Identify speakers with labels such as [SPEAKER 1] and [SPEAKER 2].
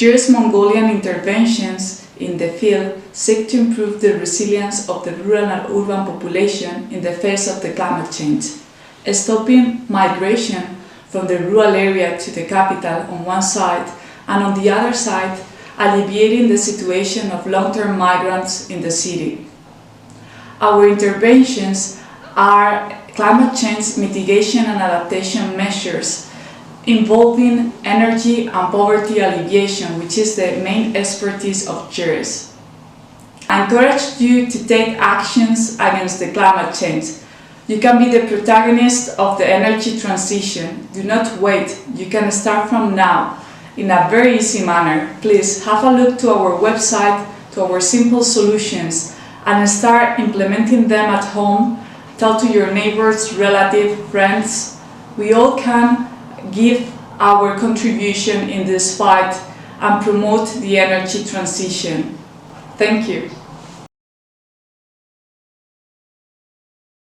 [SPEAKER 1] JER's Mongolian interventions in the field seek to improve the resilience of the rural and urban population in the face of the climate change, stopping migration from the rural area to the capital on one side, and on the other side, alleviating the situation of long-term migrants in the city. Our interventions are climate change mitigation and adaptation measures involving energy and poverty alleviation, which is the main expertise of JERS. I encourage you to take actions against the climate change. You can be the protagonist of the energy transition. Do not wait. You can start from now in a very easy manner. Please have a look to our website, to our simple solutions, and start implementing them at home. Tell to your neighbors, relatives, friends. We all can give our contribution in this fight and promote the energy transition. Thank you.